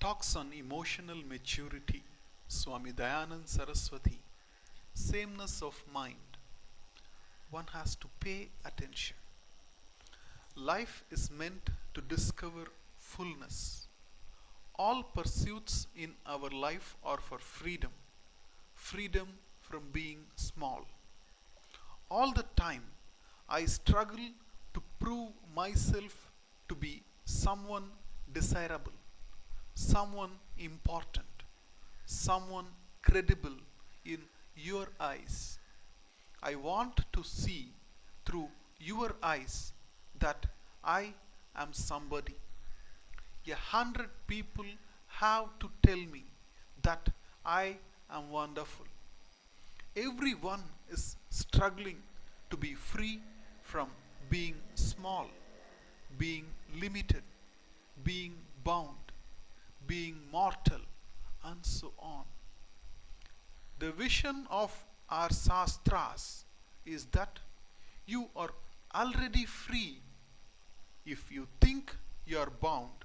Talks on emotional maturity, Swami Dayanand Saraswati, sameness of mind. One has to pay attention. Life is meant to discover fullness. All pursuits in our life are for freedom, freedom from being small. All the time, I struggle to prove myself to be someone desirable, someone important, someone credible in your eyes. I want to see through your eyes that I am somebody. 100 people have to tell me that I am wonderful. Everyone is struggling to be free from being small, being limited, being bound, being mortal, and so on. The vision of our Shastras is that you are already free. If you think you are bound,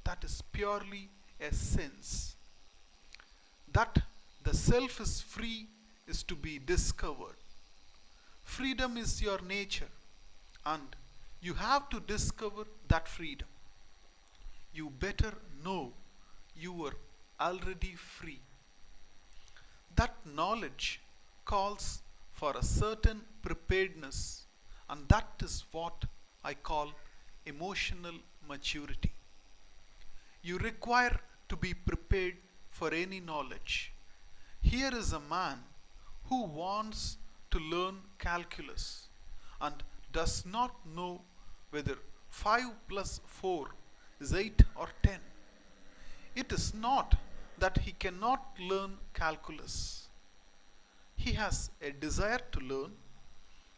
that is purely a sense. That the self is free is to be discovered. Freedom is your nature, and you have to discover that freedom. You better know you are already free. That knowledge calls for a certain preparedness, and that is what I call emotional maturity. You require to be prepared for any knowledge. Here is a man who wants to learn calculus and does not know whether 5 plus 4 is 8 or 10. It is not that he cannot learn calculus. He has a desire to learn,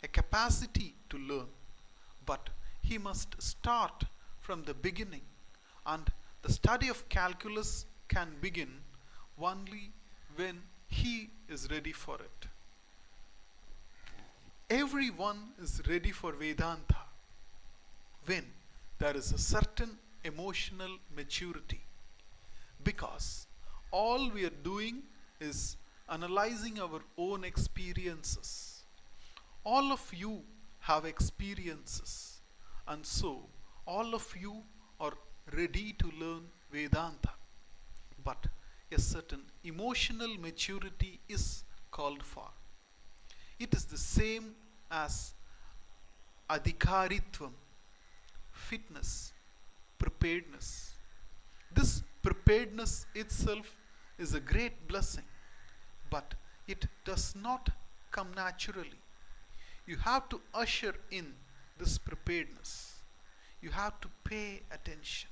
a capacity to learn, but he must start from the beginning, and the study of calculus can begin only when he is ready for it. Everyone is ready for Vedanta when there is a certain emotional maturity, because all we are doing is analyzing our own experiences. All of you have experiences, and so all of you are ready to learn Vedanta. But a certain emotional maturity is called for. It is the same as adhikaritvam, fitness, preparedness. This preparedness itself is a great blessing, but it does not come naturally. You have to usher in this preparedness. You have to pay attention.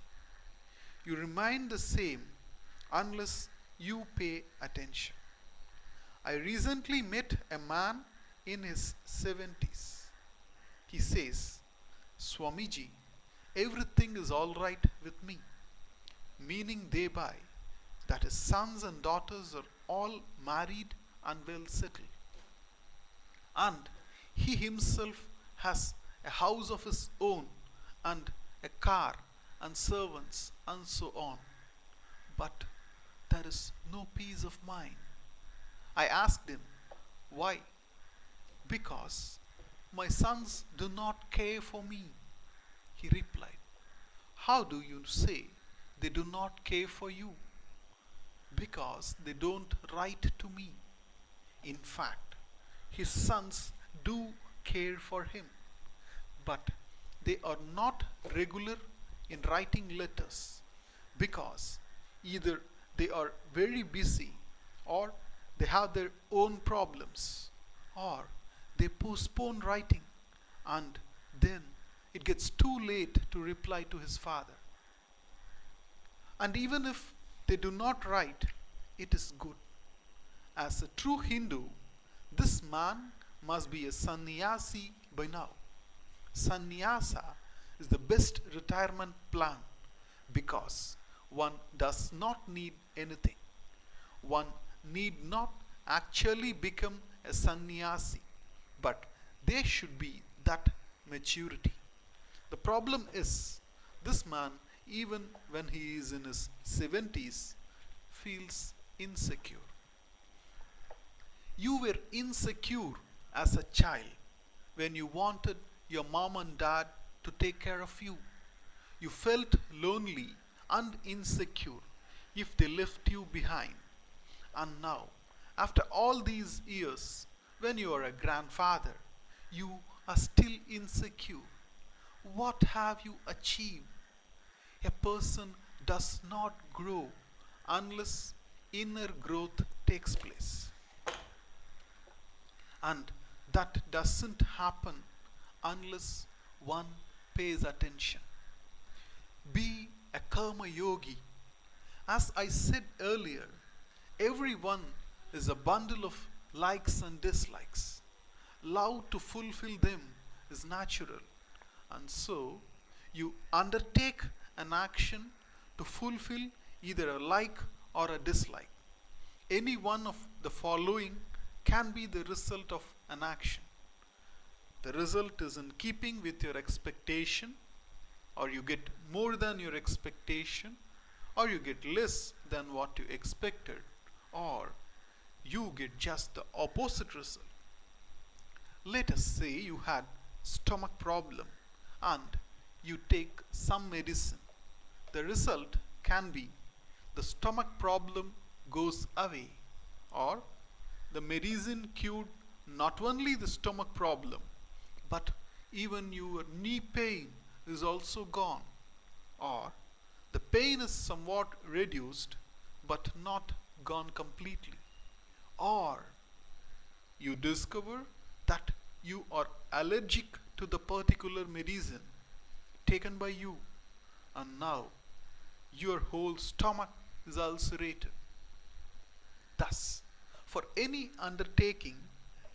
You remain the same unless you pay attention. I recently met a man in his 70s. He says, Swamiji, everything is all right with me, meaning thereby that his sons and daughters are all married and well settled. And he himself has a house of his own and a car and servants and so on. But there is no peace of mind. I asked him, why? Because my sons do not care for me. He replied, how do you say they do not care for you? Because they don't write to me. In fact, his sons do care for him, but they are not regular in writing letters, because either they are very busy, or they have their own problems, or they postpone writing, and then it gets too late to reply to his father. And even if they do not write, it is good. As a true Hindu, this man must be a sannyasi by now. Sannyasa is the best retirement plan, because one does not need anything. One need not actually become a sannyasi, but there should be that maturity. The problem is, this man even when he is in his 70s, feels insecure. You were insecure as a child when you wanted your mom and dad to take care of you. You felt lonely and insecure if they left you behind. And now, after all these years, when you are a grandfather, you are still insecure. What have you achieved? A person does not grow unless inner growth takes place. And that doesn't happen unless one pays attention. Be a karma yogi. As I said earlier, everyone is a bundle of likes and dislikes. Love to fulfill them is natural, and so you undertake an action to fulfill either a like or a dislike. Any one of the following can be the result of an action. The result is in keeping with your expectation, or you get more than your expectation, or you get less than what you expected, or you get just the opposite result. Let us say you had stomach problem and you take some medicine. The result can be the stomach problem goes away, or the medicine cured not only the stomach problem but even your knee pain is also gone, or the pain is somewhat reduced but not gone completely, or you discover that you are allergic to the particular medicine taken by you, and now your whole stomach is ulcerated. Thus, for any undertaking,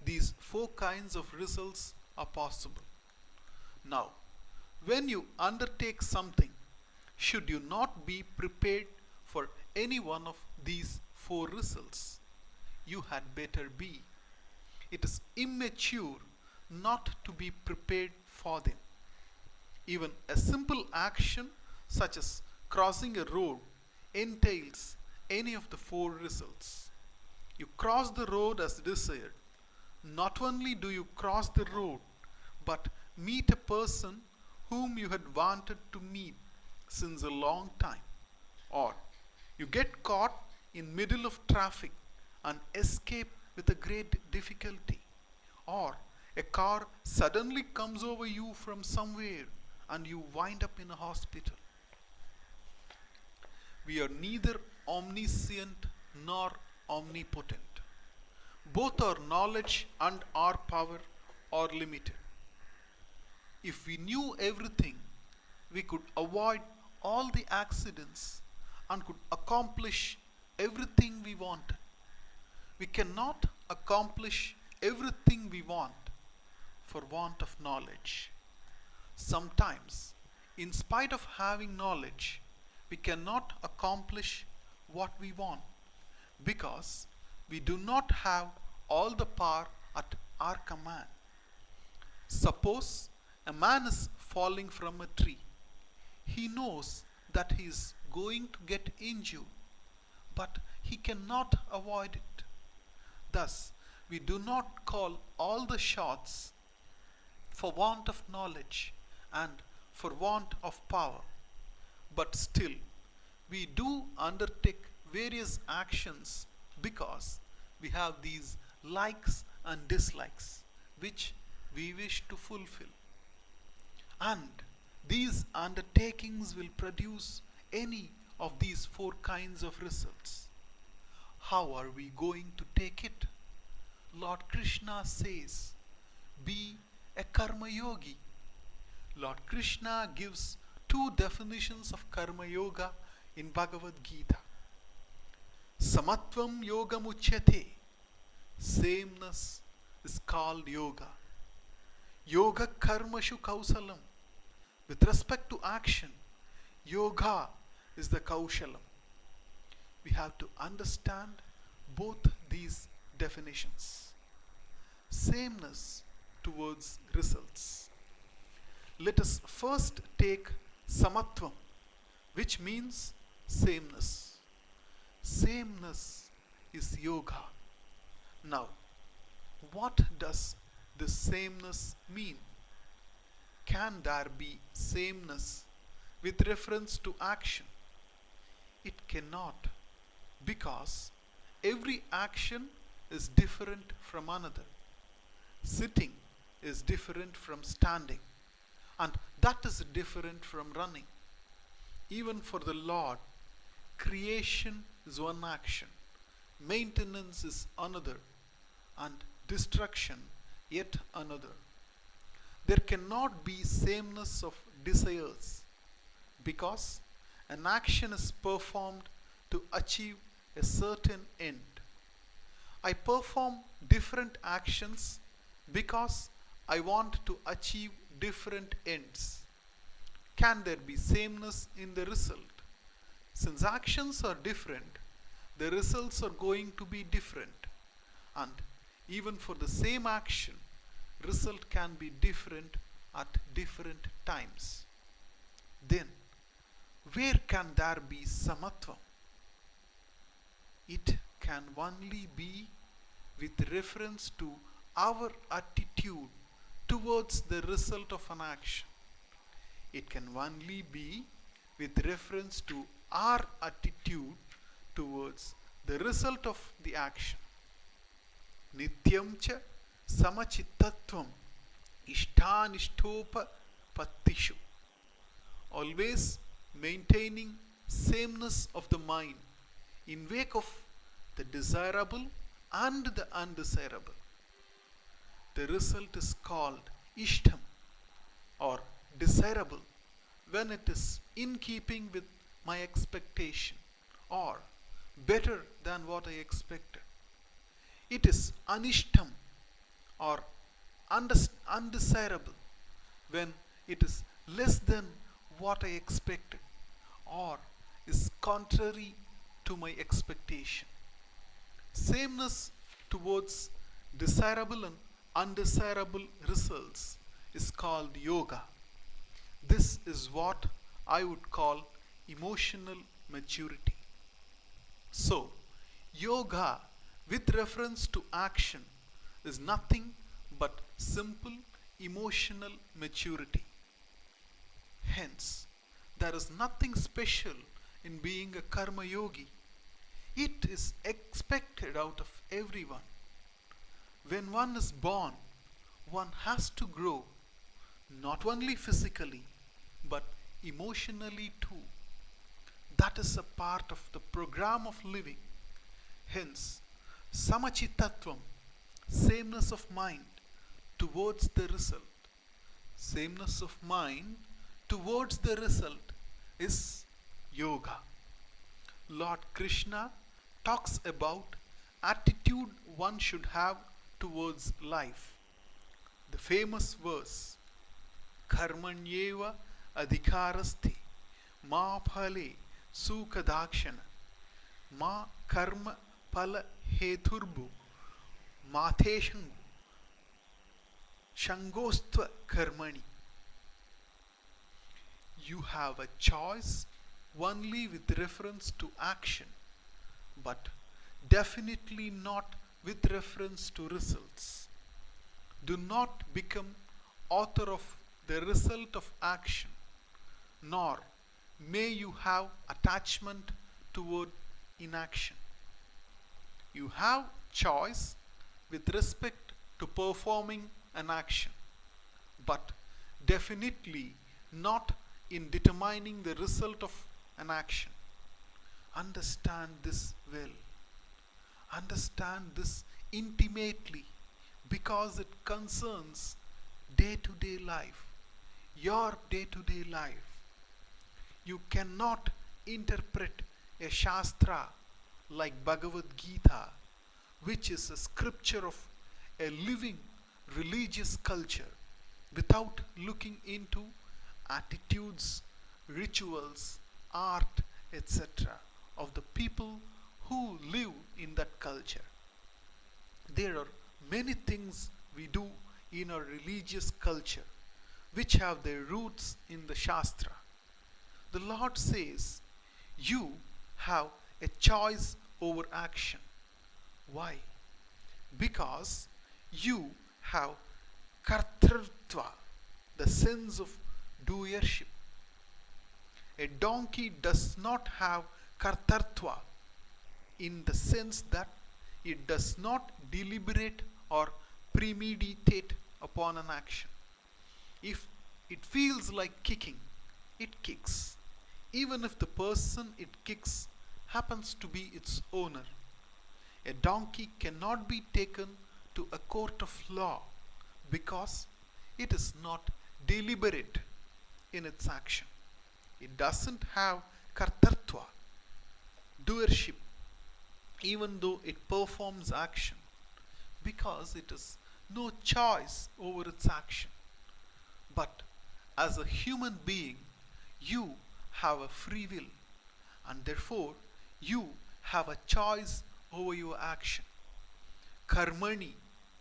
these four kinds of results are possible. Now, when you undertake something, should you not be prepared for any one of these four results? You had better be. It is immature not to be prepared for them. Even a simple action such as crossing a road entails any of the four results. You cross the road as desired. Not only do you cross the road, but meet a person whom you had wanted to meet since a long time. Or you get caught in middle of traffic and escape with a great difficulty. Or a car suddenly comes over you from somewhere and you wind up in a hospital. We are neither omniscient nor omnipotent. Both our knowledge and our power are limited. If we knew everything, we could avoid all the accidents and could accomplish everything we wanted. We cannot accomplish everything we want for want of knowledge. Sometimes, in spite of having knowledge, we cannot accomplish what we want because we do not have all the power at our command. Suppose a man is falling from a tree. He knows that he is going to get injured, but he cannot avoid it. Thus, we do not call all the shots for want of knowledge and for want of power, but still we do undertake various actions because we have these likes and dislikes which we wish to fulfill. And these undertakings will produce any of these four kinds of results. How are we going to take it? Lord Krishna says, be a karma yogi. Lord Krishna gives two definitions of karma yoga in Bhagavad Gita. Samatvam yoga muchyate. Sameness is called yoga. Yoga karmashu kausalam. With respect to action, yoga is the kaushalam. We have to understand both these definitions. Sameness towards results. Let us first take samatvam. which means sameness. Sameness is yoga. Now, what does this sameness mean? Can there be sameness with reference to action? It cannot, because every action is different from another. Sitting is different from standing, and that is different from running. Even for the Lord, creation is one action, maintenance is another, and destruction yet another. There cannot be sameness of desires, because an action is performed to achieve a certain end. I perform different actions because I want to achieve different ends. Can there be sameness in the result? Since actions are different, the results are going to be different. And even for the same action, result can be different at different times. Then, where can there be samatvam? It can only be with reference to our attitude towards the result of an action. It can only be with reference to our attitude towards the result of the action. Nityam cha samachittatvam ishtanishtopa pattishu. Always maintaining sameness of the mind in wake of the desirable and the undesirable. The result is called ishtam or desirable when it is in keeping with my expectation or better than what I expected. It is anishtam or undesirable when it is less than what I expected or is contrary to my expectation. Sameness towards desirable and undesirable results is called yoga. This is what I would call emotional maturity. So, yoga with reference to action is nothing but simple emotional maturity. Hence, there is nothing special in being a karma yogi. It is expected out of everyone. When one is born, one has to grow, not only physically, but emotionally too. That is a part of the program of living. Hence, samachittatvam, sameness of mind towards the result. Sameness of mind towards the result is yoga. Lord Krishna talks about attitude one should have towards life. The famous verse, Karmanyeva adhikarasti ma phale sukadakshana ma karma pala heturbu matheshangu shangostva karmani. You have a choice only with reference to action, but definitely not with reference to results. Do not become author of the result of action, nor may you have attachment toward inaction. You have choice with respect to performing an action, but definitely not in determining the result of an action. Understand this well. Understand this intimately, because it concerns day-to-day life, your day-to-day life. You cannot interpret a Shastra like Bhagavad Gita, which is a scripture of a living religious culture, without looking into attitudes, rituals, art, etc. of the people who live in that culture. There are many things we do in our religious culture which have their roots in the Shastra. The Lord says, you have a choice over action. Why? Because you have kartartva, the sense of doership. A donkey does not have kartartva in the sense that it does not deliberate or premeditate upon an action. If it feels like kicking, it kicks, even if the person it kicks happens to be its owner. A donkey cannot be taken to a court of law because it is not deliberate in its action. It doesn't have kartartva, doership, even though it performs action, because it has no choice over its action. But as a human being, you have a free will, and therefore you have a choice over your action. Karmani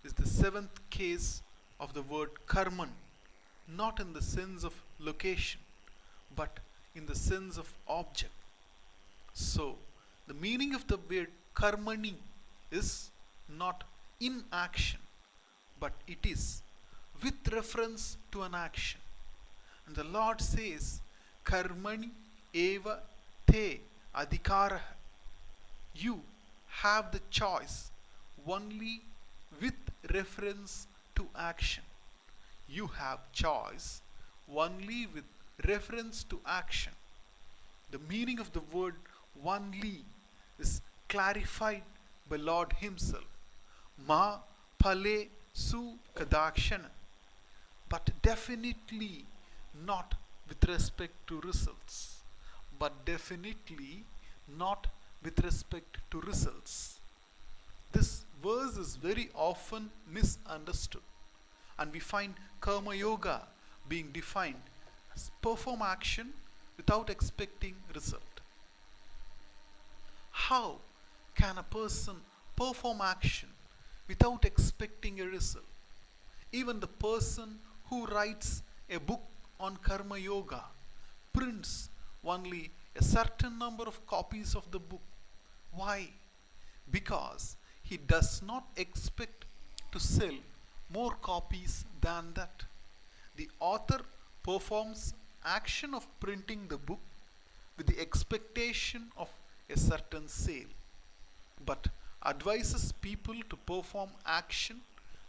is the seventh case of the word karman, not in the sense of location, but in the sense of object. So, the meaning of the word karmani is not in action, but it is with reference to an action. And the Lord says, karmani eva te adhikara. You have the choice only with reference to action. You have choice only with reference to action. The meaning of the word only is clarified by Lord Himself. Ma pale su kadakshana. But definitely not with respect to results. But definitely not with respect to results. This verse is very often misunderstood, and we find Karma Yoga being defined as perform action without expecting result. How can a person perform action without expecting a result? Even the person who writes a book on Karma Yoga prints only a certain number of copies of the book. Why? Because he does not expect to sell more copies than that. The author performs action of printing the book with the expectation of a certain sale, but advises people to perform action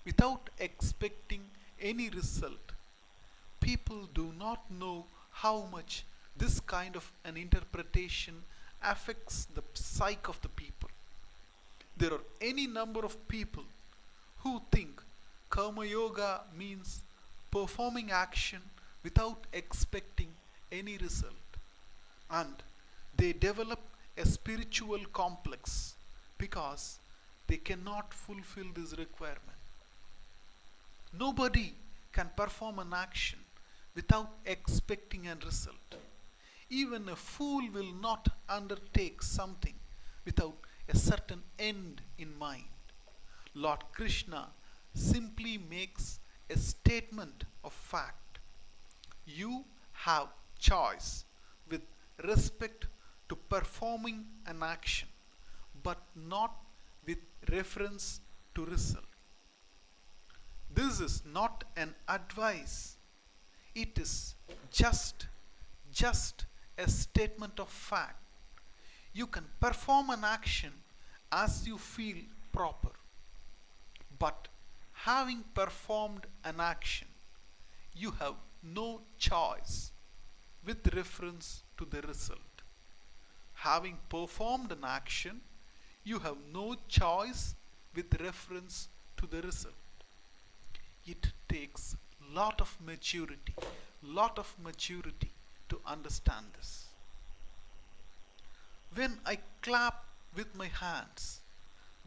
without expecting any result. People do not know how much this kind of an interpretation affects the psyche of the people. There are any number of people who think Karma Yoga means performing action without expecting any result, and they develop a spiritual complex because they cannot fulfill this requirement. Nobody can perform an action without expecting a result. Even a fool will not undertake something without a certain end in mind. Lord Krishna simply makes a statement of fact. You have choice with respect to performing an action, but not with reference to result. This is not an advice. It is just a statement of fact. You can perform an action as you feel proper, but having performed an action, you have no choice with reference to the result. Having performed an action, you have no choice with reference to the result. It takes lot of maturity to understand this. When I clap with my hands,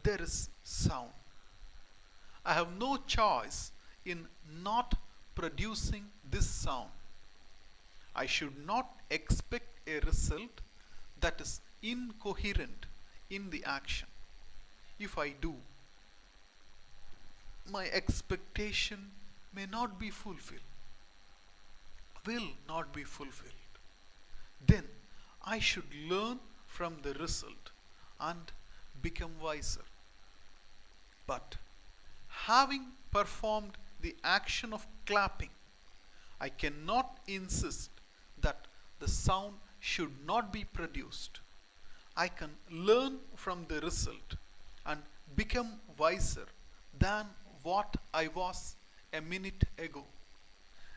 there is sound. I have no choice in not producing this sound. I should not expect a result that is incoherent in the action. If I do, my expectation may not be fulfilled, will not be fulfilled. then I should learn from the result and become wiser. But having performed the action of clapping, I cannot insist that the sound should not be produced. I can learn from the result and become wiser than what I was a minute ago.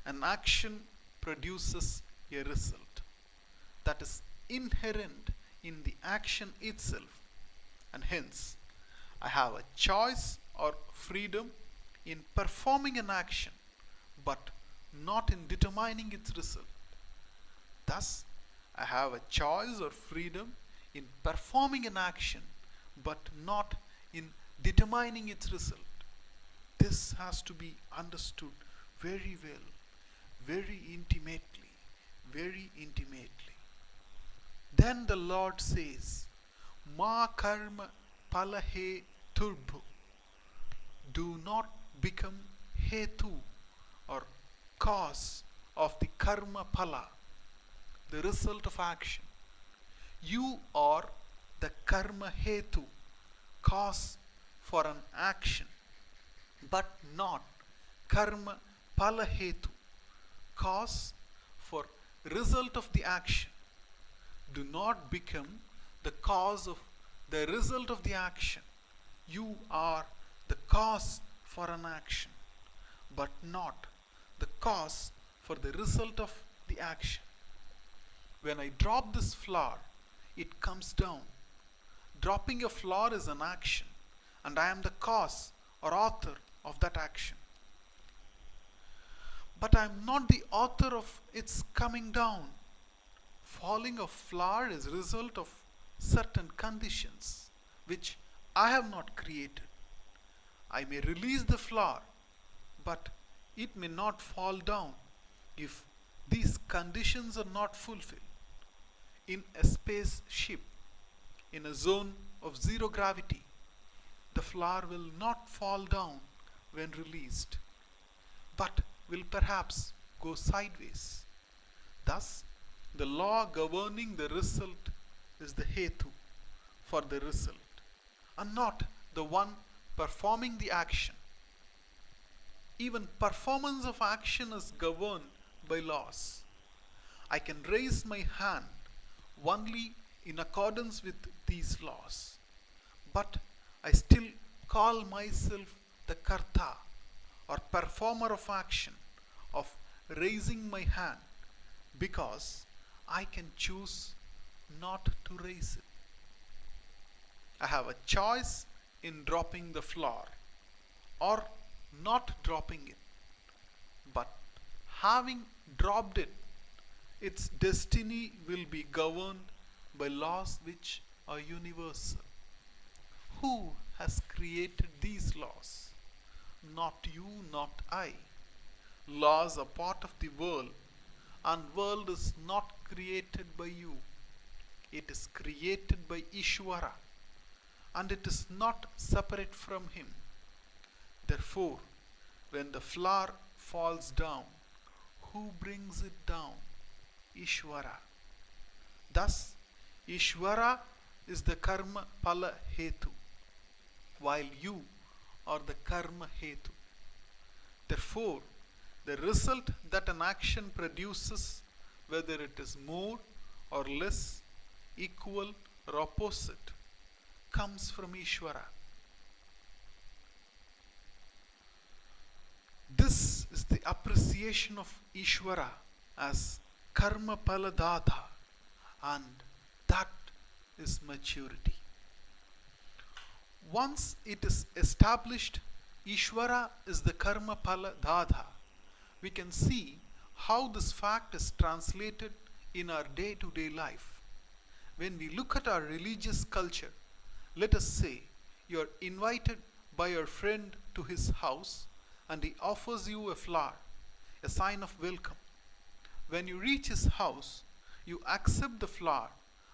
An action produces a result that is inherent in the action itself, and hence I have a choice or freedom in performing an action but not in determining its result. Thus, I have a choice or freedom in performing an action but not in determining its result. This has to be understood very well, very intimately, very intimately. Then the Lord says, Ma karma palahe turbhu. Do not become hetu or cause of the karma pala, the result of action. You are the karma hetu, cause for an action, but not karma pala hetu, cause for result of the action. Do not become the cause of the result of the action. You are the cause for an action, but not the cause for the result of the action. When I drop this flower, it comes down. Dropping a flower is an action, and I am the cause or author of that action. But I am not the author of its coming down. Falling of flower is a result of certain conditions which I have not created. I may release the flower, but it may not fall down if these conditions are not fulfilled. In a spaceship, in a zone of zero gravity, the flower will not fall down when released, but will perhaps go sideways. Thus, the law governing the result is the hetu for the result, and not the one performing the action. Even performance of action is governed by laws. I can raise my hand only in accordance with these laws, but I still call myself the karta or performer of action of raising my hand because I can choose not to raise it. I have a choice in dropping the flower or not dropping it, but having dropped it, its destiny will be governed by laws which are universal. Who has created these laws? Not you, not I. Laws are part of the world, and world is not created by you. It is created by Ishvara, and it is not separate from him. Therefore, when the flower falls down, who brings it down? Ishvara. Thus, Ishvara is the karma pala hetu, while you are the karma hetu. Therefore, the result that an action produces, whether it is more or less, equal or opposite, comes from Ishvara. This is the appreciation of Ishvara as karma paladata, and that is maturity. Once it is established Ishvara is the karma paladata, we can see how this fact is translated in our day-to-day life. When we look at our religious culture, let us say you are invited by your friend to his house and he offers you a flower, a sign of welcome. When you reach his house, you accept the flower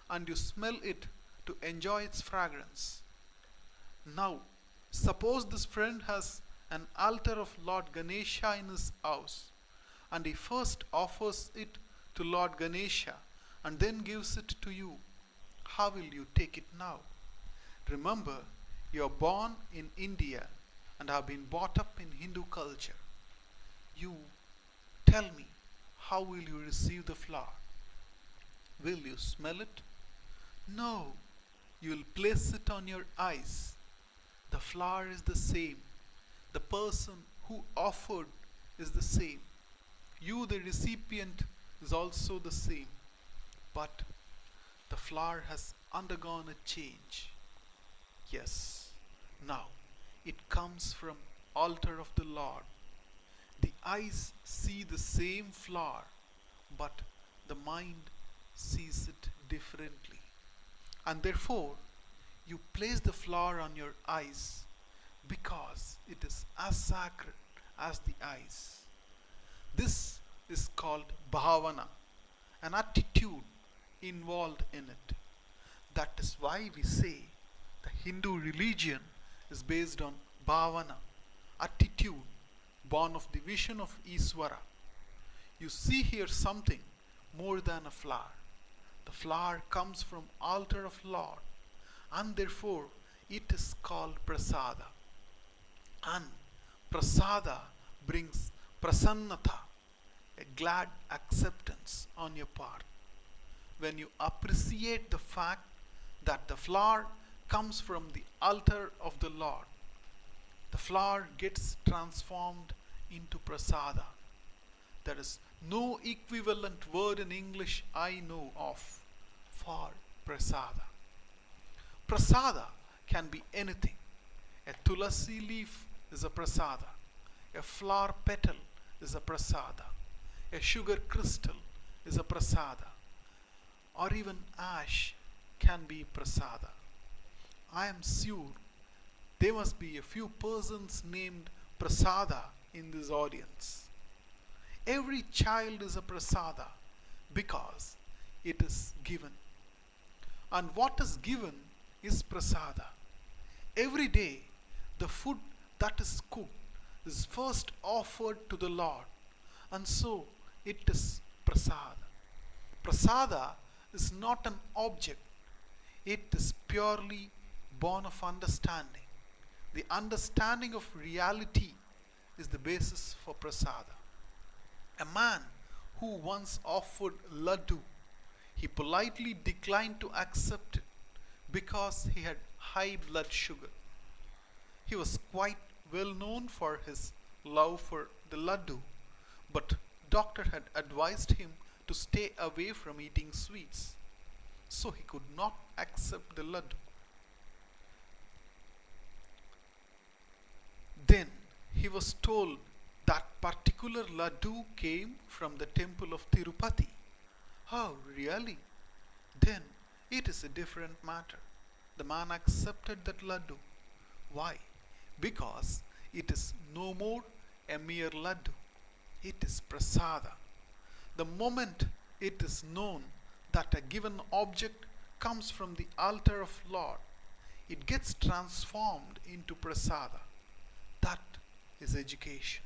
and you smell it to enjoy its fragrance. Now, suppose this friend has an altar of Lord Ganesha in his house, and he first offers it to Lord Ganesha and then gives it to you, how will you take it now? Remember, you are born in India and have been brought up in Hindu culture. You tell me, how will you receive the flower? Will you smell it? No, you will place it on your eyes. The flower is the same. The person who offered is the same. You, the recipient, is also the same. But the flower has undergone a change. Yes, now it comes from altar of the Lord. The eyes see the same flower, but the mind sees it differently. And therefore, you place the flower on your eyes because it is as sacred as the eyes. This is called bhavana, an attitude involved in it. That is why we say the Hindu religion is based on bhavana, attitude, born of the vision of Iswara. You see here something more than a flower. The flower comes from altar of Lord, and therefore it is called prasada. And prasada brings prasannata, a glad acceptance on your part. When you appreciate the fact that the flower comes from the altar of the Lord, the flower gets transformed into prasada. There is no equivalent word in English I know of for prasada. Prasada can be anything. A tulasi leaf is a prasada. A flower petal is a prasada. A sugar crystal is a prasada. Or even ash can be prasada. I am sure there must be a few persons named prasada in this audience. Every child is a prasada because it is given. And what is given is prasada. Every day, the food that is cooked is first offered to the Lord, and so it is prasada. Prasada is not an object, it is purely born of understanding. The understanding of reality is the basis for prasada. A man who once offered laddu, he politely declined to accept it because he had high blood sugar. He was quite well known for his love for the laddu, but doctor had advised him to stay away from eating sweets, so he could not accept the laddu. Then he was told that particular laddu came from the temple of Tirupati. Oh, really? Then it is a different matter. The man accepted that laddu. Why? Because it is no more a mere laddu. It is prasada. The moment it is known that a given object comes from the altar of Lord, it gets transformed into prasada. That is education.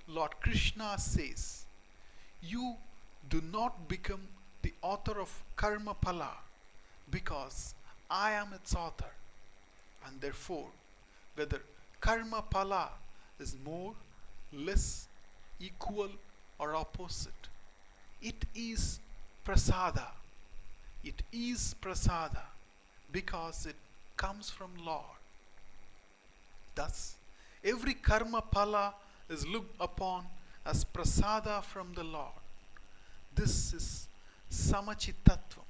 Lord Krishna says, you do not become the author of karma phala because I am its author. And therefore, whether karma phala is more, less, equal, or opposite, it is prasada. It is prasada because it comes from Lord. Thus, every karma phala is looked upon as prasada from the Lord. This is samachittattvam,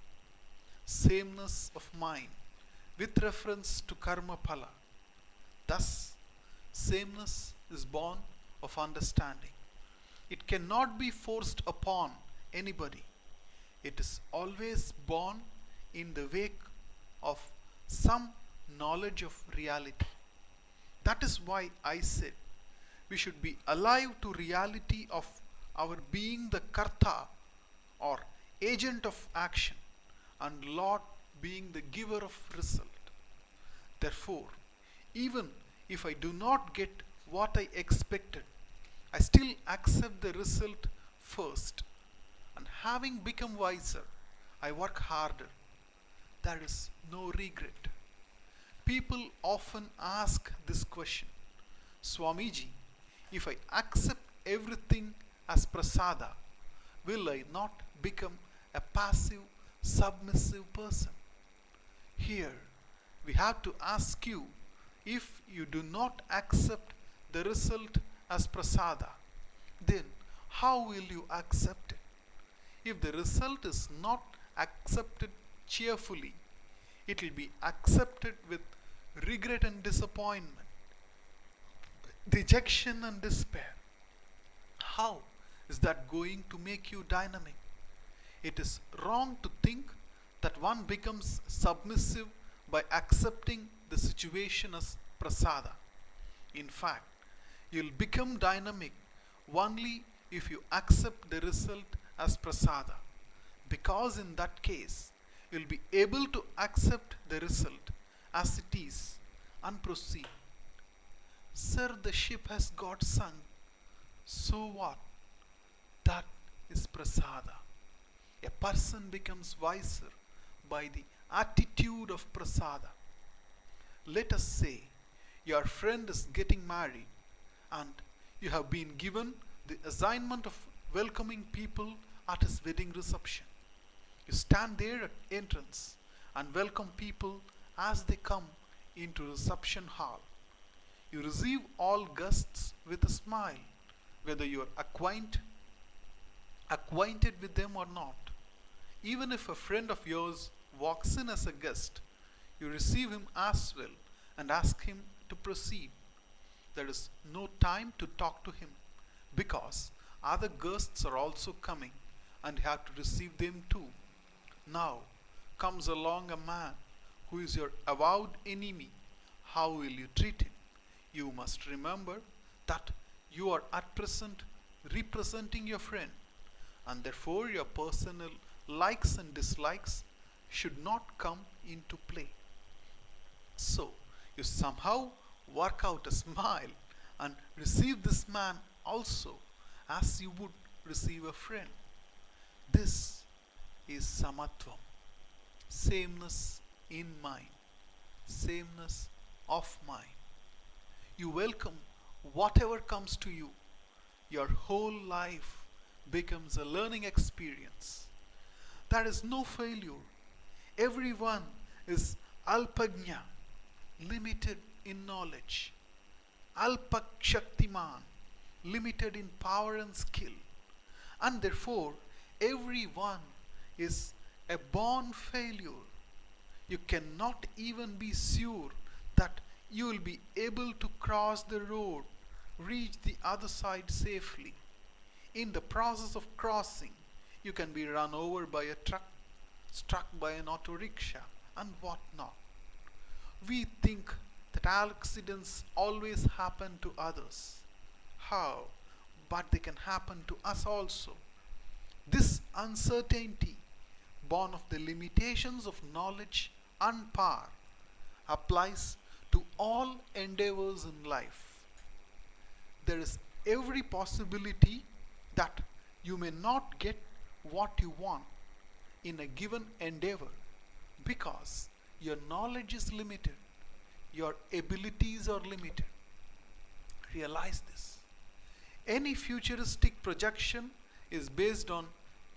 sameness of mind with reference to karma phala. Thus, sameness is born of understanding. It cannot be forced upon anybody. It is always born in the wake of some knowledge of reality. That is why I said we should be alive to reality of our being the karta or agent of action and Lord being the giver of result. Therefore, even if I do not get what I expected, I still accept the result first. And having become wiser, I work harder. There is no regret. People often ask this question, Swamiji, if I accept everything as prasada, will I not become a passive, submissive person? Here, we have to ask you, if you do not accept the result as prasada, then how will you accept it? If the result is not accepted cheerfully, it will be accepted with regret and disappointment, dejection and despair. How is that going to make you dynamic? It is wrong to think that one becomes submissive by accepting the situation as prasada. In fact, you'll become dynamic only if you accept the result as prasada, because in that case, you'll be able to accept the result as it is and proceed. Sir, the ship has got sunk. So what? That is prasada. A person becomes wiser by the attitude of prasada. Let us say your friend is getting married and you have been given the assignment of welcoming people at his wedding reception. You stand there at entrance and welcome people as they come into reception hall. You receive all guests with a smile, whether you are acquainted with them or not. Even if a friend of yours walks in as a guest, you receive him as well and ask him to proceed. There is no time to talk to him because other guests are also coming and you have to receive them too. Now comes along a man who is your avowed enemy. How will you treat him? You must remember that you are at present representing your friend, and therefore your personal likes and dislikes should not come into play. So you somehow work out a smile and receive this man also as you would receive a friend. This is samatvam, sameness in mind, sameness of mind. You welcome whatever comes to you. Your whole life becomes a learning experience. There is no failure. Everyone is alpagnya, limited in knowledge. Alpak shaktiman, limited in power and skill. And therefore, everyone is a born failure. You cannot even be sure that you will be able to cross the road, reach the other side safely. In the process of crossing, you can be run over by a truck, struck by an auto rickshaw, and what not. We think that accidents always happen to others. How? But they can happen to us also. This uncertainty, born of the limitations of knowledge and power, applies to all endeavors in life. There is every possibility that you may not get what you want in a given endeavor because your knowledge is limited, your abilities are limited. Realize this. Any futuristic projection is based on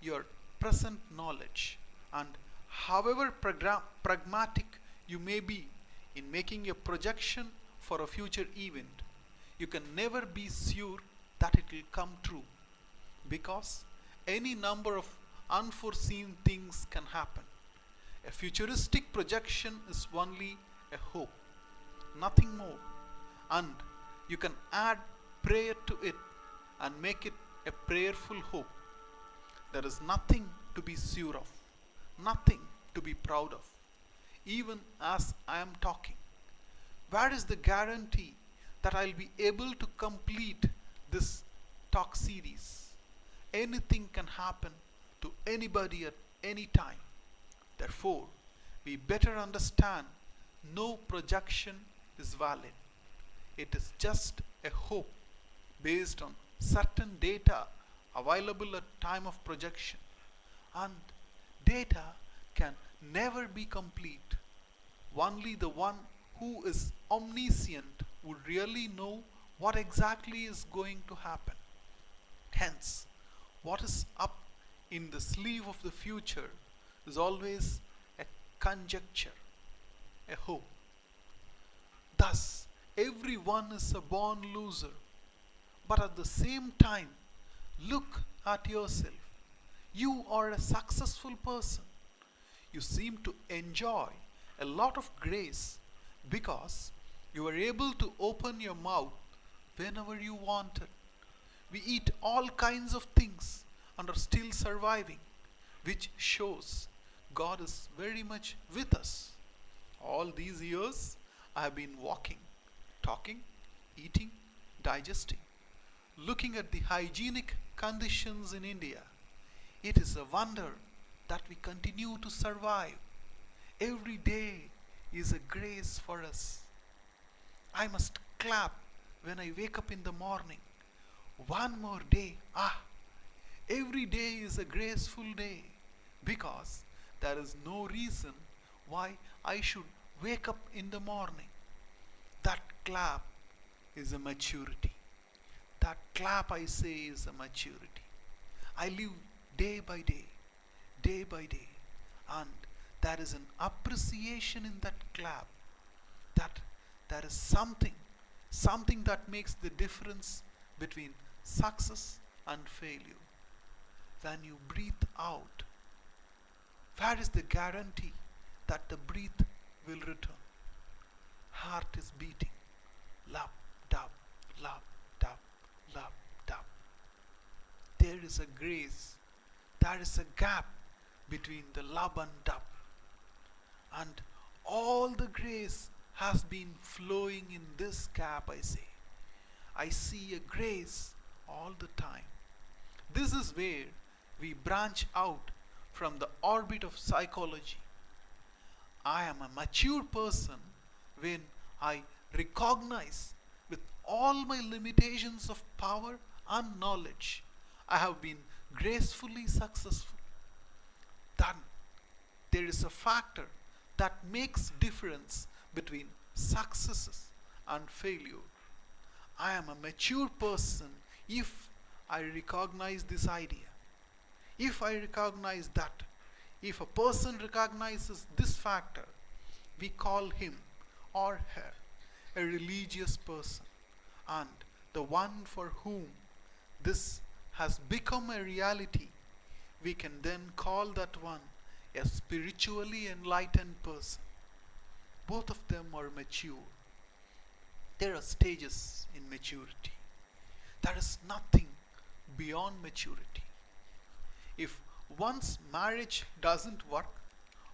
your present knowledge, and however pragmatic you may be in making a projection for a future event, you can never be sure that it will come true because any number of unforeseen things can happen. A futuristic projection is only a hope, nothing more, and you can add prayer to it and make it a prayerful hope. There is nothing to be sure of, nothing to be proud of, even as I am talking. Where is the guarantee that I'll be able to complete this talk series? Anything can happen to anybody at any time. Therefore, we better understand no projection is valid. It is just a hope based on certain data available at time of projection. and data can never be complete. Only the one who is omniscient would really know what exactly is going to happen. Hence, what is up in the sleeve of the future is always a conjecture, a hope. Thus, everyone is a born loser. But at the same time, look at yourself. You are a successful person. You seem to enjoy a lot of grace because you are able to open your mouth whenever you wanted. We eat all kinds of things and are still surviving, which shows God is very much with us. All these years I have been walking, talking, eating, digesting, looking at the hygienic conditions in India. It is a wonder that we continue to survive. Every day is a grace for us. I must clap when I wake up in the morning. One more day. Every day is a graceful day because there is no reason why I should wake up in the morning. That clap is a maturity. That clap, I say, is a maturity. I live day by day, and there is an appreciation in that clap, that there is something that makes the difference between success and failure. When you breathe out, where is the guarantee that the breath will return? Heart is beating. Lap, dub, lap, dub, lap, dub. There is a grace. There is a gap between the lub and dub. And all the grace has been flowing in this gap, I say. I see a grace all the time. This is where we branch out from the orbit of psychology. I am a mature person when I recognize with all my limitations of power and knowledge, I have been gracefully successful. Then there is a factor that makes difference between successes and failure. I am a mature person if I recognize this idea. If I recognize that, if a person recognizes this factor, we call him or her a religious person. And the one for whom this has become a reality, we can then call that one a spiritually enlightened person. Both of them are mature. There are stages in maturity. There is nothing beyond maturity. If one's marriage doesn't work,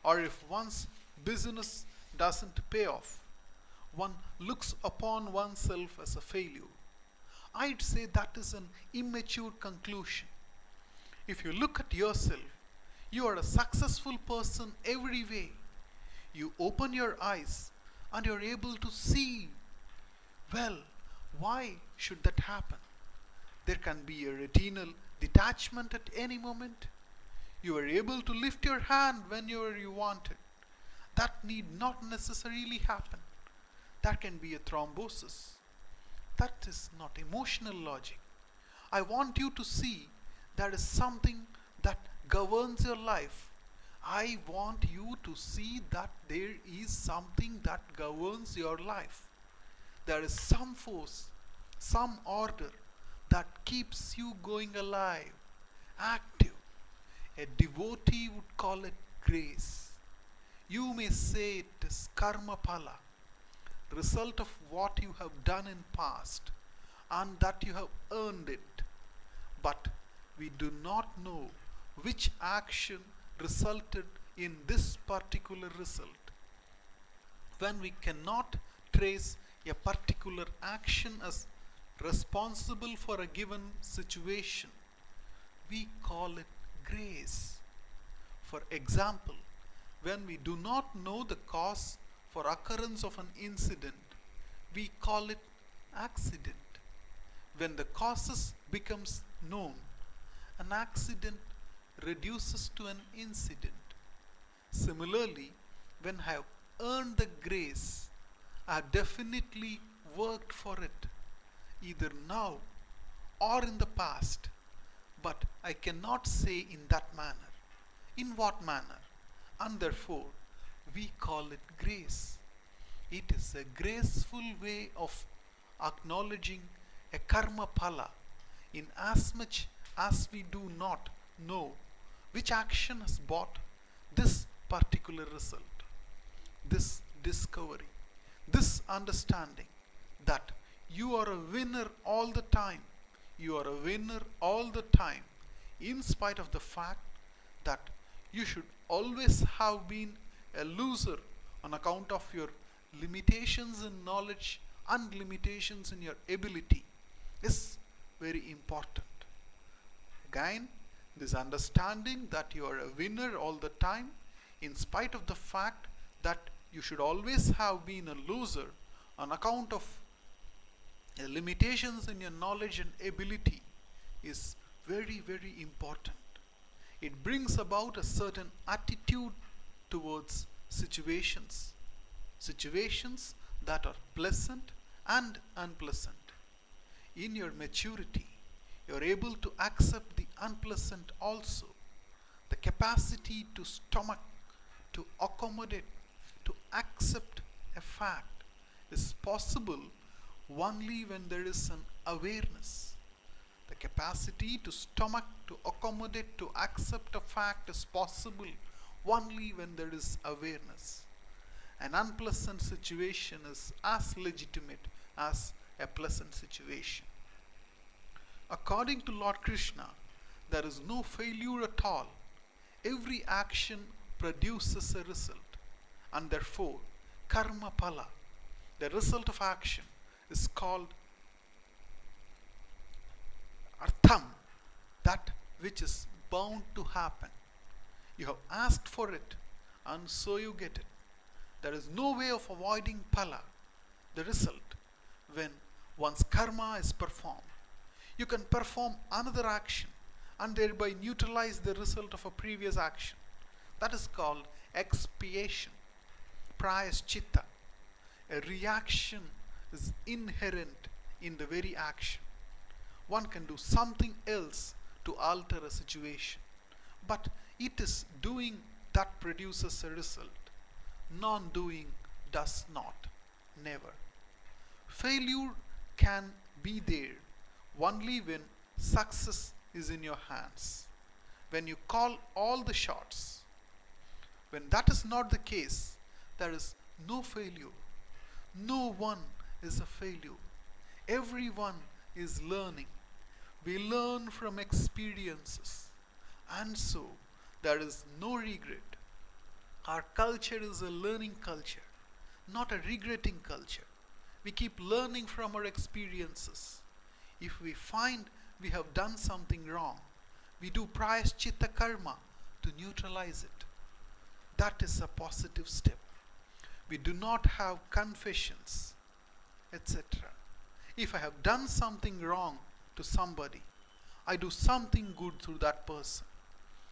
or if one's business doesn't pay off, one looks upon oneself as a failure. I'd say that is an immature conclusion. If you look at yourself, you are a successful person every way. You open your eyes and you're able to see. Well, why should that happen? There can be a retinal detachment at any moment. You are able to lift your hand whenever you want it. That need not necessarily happen. That can be a thrombosis. That is not emotional logic. I want you to see there is something that governs your life. I want you to see that there is something that governs your life. There is some force, some order that keeps you going alive, active. A devotee would call it grace. You may say it is karma phala, result of what you have done in past and that you have earned it. But we do not know which action resulted in this particular result. When we cannot trace a particular action as responsible for a given situation, we call it grace. For example, when we do not know the cause for occurrence of an incident, we call it accident. When the causes becomes known, an accident reduces to an incident. Similarly, when I have earned the grace, I have definitely worked for it, either now or in the past, but I cannot say in that manner. In what manner? And therefore, we call it grace. It is a graceful way of acknowledging a karma phala in as much as we do not know which action has brought this particular result. This discovery, this understanding that you are a winner all the time. You are a winner all the time, in spite of the fact that you should always have been a loser on account of your limitations in knowledge and limitations in your ability, is very important. Again, this understanding that you are a winner all the time, in spite of the fact that you should always have been a loser on account of limitations in your knowledge and ability, is very, very important. It brings about a certain attitude towards situations, situations that are pleasant and unpleasant. In your maturity, you are able to accept the unpleasant also. The capacity to stomach, to accommodate, to accept a fact is possible only when there is an awareness. The capacity to stomach, to accommodate, to accept a fact is possible only when there is awareness. An unpleasant situation is as legitimate as a pleasant situation. According to Lord Krishna, there is no failure at all. Every action produces a result, and therefore, karma phala, the result of action, is called artham, that which is bound to happen. You have asked for it, and so you get it. There is no way of avoiding phala, the result, when one's karma is performed. You can perform another action and thereby neutralize the result of a previous action. That is called expiation, prayaschitta. A reaction is inherent in the very action. One can do something else to alter a situation, but it is doing that produces a result. Non-doing does not, never. Failure can be there only when success is in your hands, when you call all the shots. When that is not the case, there is no failure. No one is a failure. Everyone is learning. We learn from experiences, and so there is no regret. Our culture is a learning culture, not a regretting culture. We keep learning from our experiences. If we find we have done something wrong, we do prayaschitta karma to neutralize it. That is a positive step. We do not have confessions, etc. If I have done something wrong to somebody, I do something good through that person.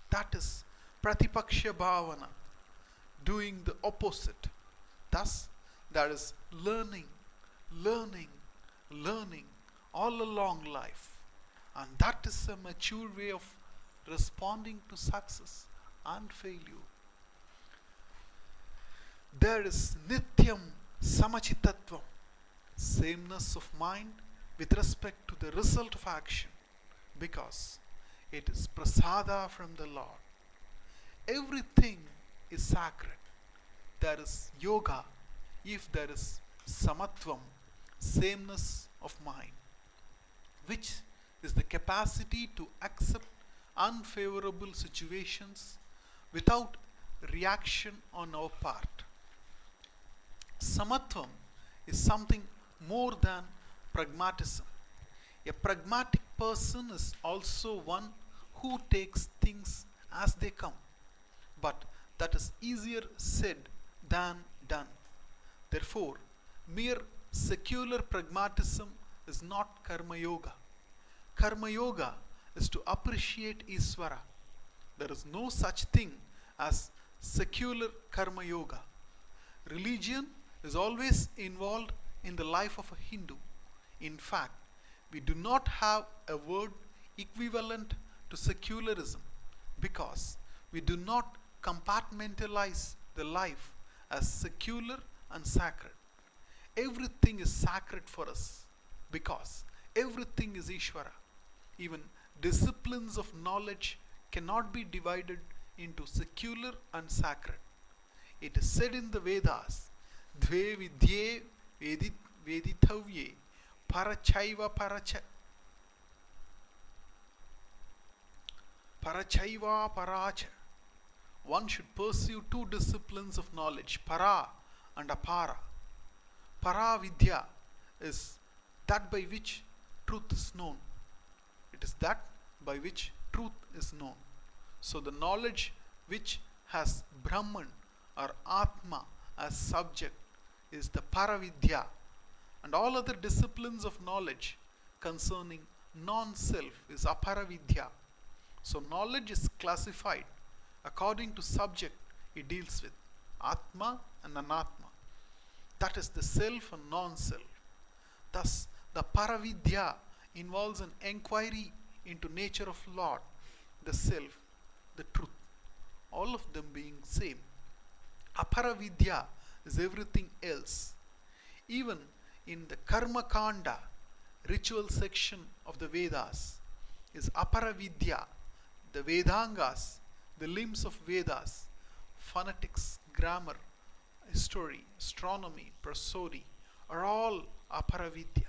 That is pratipaksha bhavana, doing the opposite. Thus, there is learning, learning, learning all along life. And that is a mature way of responding to success and failure. There is nityam samachitatvam, sameness of mind with respect to the result of action, because it is prasada from the Lord. Everything is sacred. There is yoga if there is samatvam, sameness of mind, which is the capacity to accept unfavorable situations without reaction on our part. Samatvam is something more than pragmatism. A pragmatic person is also one who takes things as they come, but that is easier said than done. Therefore, mere secular pragmatism is not karma yoga. Karma yoga is to appreciate Isvara, There is no such thing as secular karma yoga. Religion is always involved in the life of a Hindu. In fact, we do not have a word equivalent to secularism because we do not compartmentalize the life as secular and sacred. Everything is sacred for us because everything is Ishvara. Even disciplines of knowledge cannot be divided into secular and sacred. It is said in the Vedas, Dve vidye veditavye parachaiva parachaiva paracha. One should pursue two disciplines of knowledge, para and apara. Para vidya is that by which truth is known. It is that by which truth is known. So the knowledge which has Brahman or Atma as subject is the Paravidya, and all other disciplines of knowledge concerning non-self is Aparavidya. So knowledge is classified according to subject it deals with, Atma and Anatma. That is the self and non-self. Thus, the Paravidya involves an enquiry into nature of Lord, the self, the truth, all of them being same. Aparavidya is everything else. Even in the Karma Kanda, ritual section of the Vedas, is Aparavidya, the Vedangas, the limbs of Vedas, phonetics, grammar, history, astronomy, prosody, are all Aparavidya.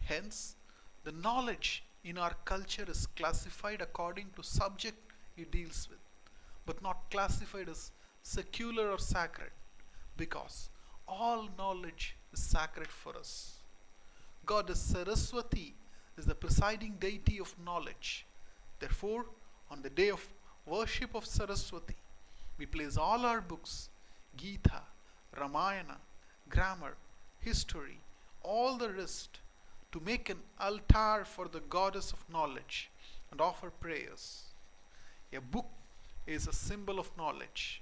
Hence, the knowledge in our culture is classified according to subject it deals with, but not classified as secular or sacred, because all knowledge is sacred for us. Goddess Saraswati is the presiding deity of knowledge. Therefore, on the day of worship of Saraswati, we place all our books, Gita, Ramayana, grammar, history, all the rest, to make an altar for the goddess of knowledge and offer prayers. A book is a symbol of knowledge,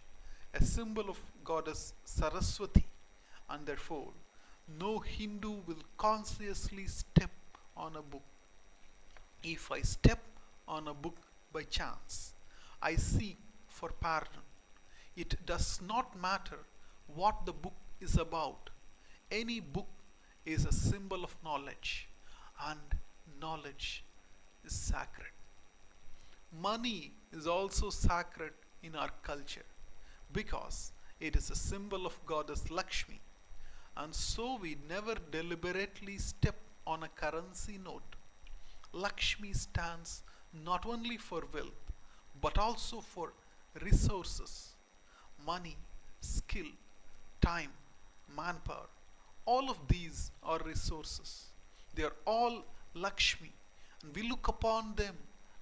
a symbol of goddess Saraswati, and therefore no Hindu will consciously step on a book. If I step on a book by chance, I seek for pardon. It does not matter what the book is about. Any book is a symbol of knowledge, and knowledge is sacred. Money is also sacred in our culture because it is a symbol of goddess Lakshmi, and so we never deliberately step on a currency note. Lakshmi stands not only for wealth but also for resources, money, skill, time, manpower. All of these are resources. They are all Lakshmi, and we look upon them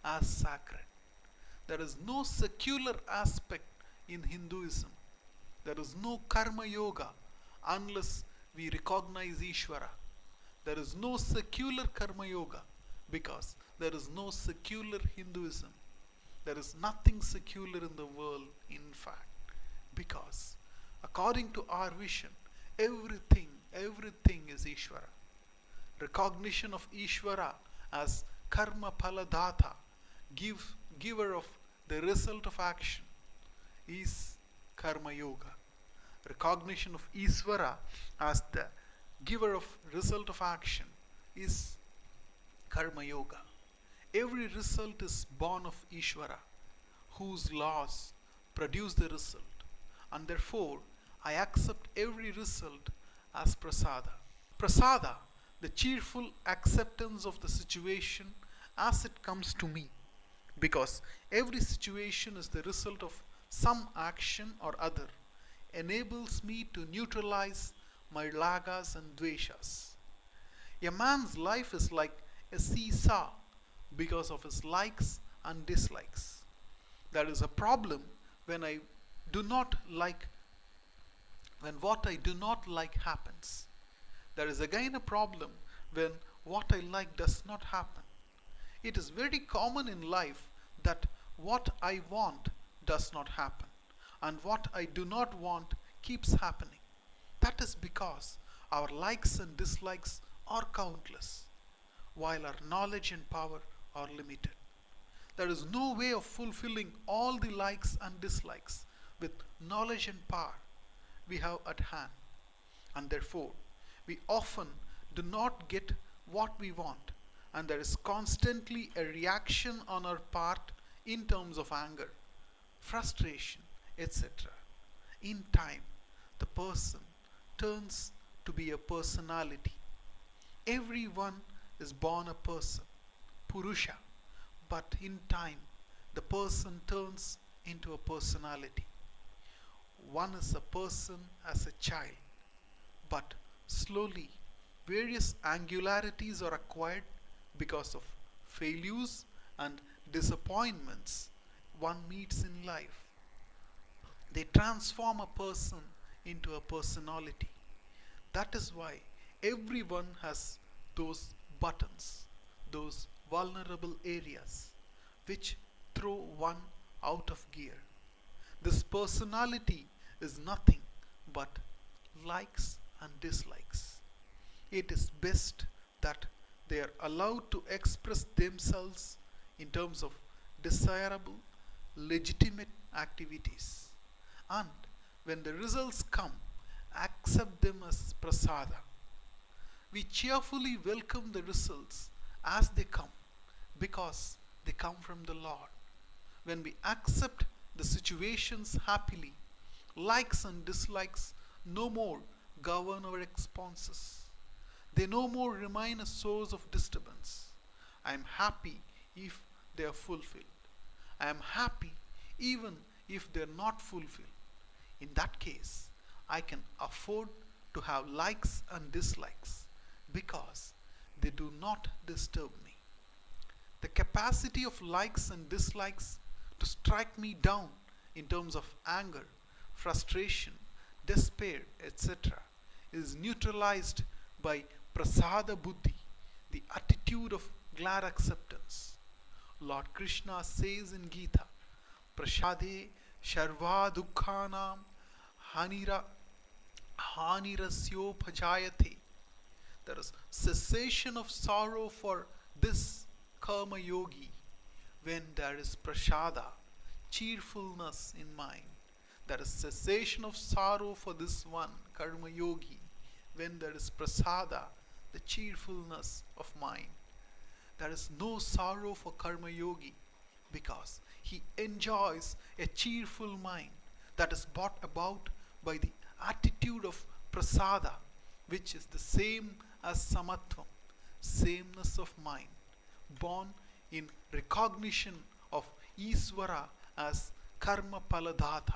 as sacred. There is no secular aspect in Hinduism. There is no karma yoga unless we recognize Ishvara. There is no secular karma yoga because there is no secular Hinduism. There is nothing secular in the world, in fact, because according to our vision, everything is Ishvara. Recognition of Ishvara as karma paladata, giver of the result of action, is karma yoga. Recognition of Ishvara as the giver of result of action is karma yoga. Every result is born of Ishvara, whose laws produce the result, and therefore I accept every result as prasada. Prasada, the cheerful acceptance of the situation as it comes to me, because every situation is the result of some action or other, enables me to neutralize my ragas and dveshas. A man's life is like a seesaw because of his likes and dislikes. There is a problem when what I do not like happens. There is again a problem when what I like does not happen. It is very common in life that what I want does not happen, and what I do not want keeps happening. That is because our likes and dislikes are countless, while our knowledge and power are limited. There is no way of fulfilling all the likes and dislikes with knowledge and power we have at hand, and therefore we often do not get what we want, and there is constantly a reaction on our part in terms of anger, frustration, etc. In time, the person turns to be a personality. Everyone is born a person, Purusha, but in time, the person turns into a personality. One is a person as a child, but slowly various angularities are acquired because of failures and disappointments one meets in life. They transform a person into a personality. That is why everyone has those buttons, those vulnerable areas, which throw one out of gear. This personality is nothing but likes and dislikes. It is best that they are allowed to express themselves in terms of desirable, legitimate activities. And when the results come, accept them as prasada. We cheerfully welcome the results as they come because they come from the Lord. When we accept the situations happily, likes and dislikes no more govern our responses. They no more remain a source of disturbance. I am happy if they are fulfilled. I am happy even if they are not fulfilled. In that case, I can afford to have likes and dislikes because they do not disturb me. The capacity of likes and dislikes to strike me down in terms of anger, frustration, despair, etc., is neutralized by prasada buddhi, the attitude of glad acceptance. Lord Krishna says in Gita, prasade sharva dukkhanam hanira hanirasyopajayate. There is cessation of sorrow for this karma yogi when there is prasada, cheerfulness in mind. There is cessation of sorrow for this one karma yogi when there is prasada, the cheerfulness of mind. There is no sorrow for karma yogi because he enjoys a cheerful mind that is brought about by the attitude of prasada, which is the same as samatvam, sameness of mind, born in recognition of Iswara as karma paladata,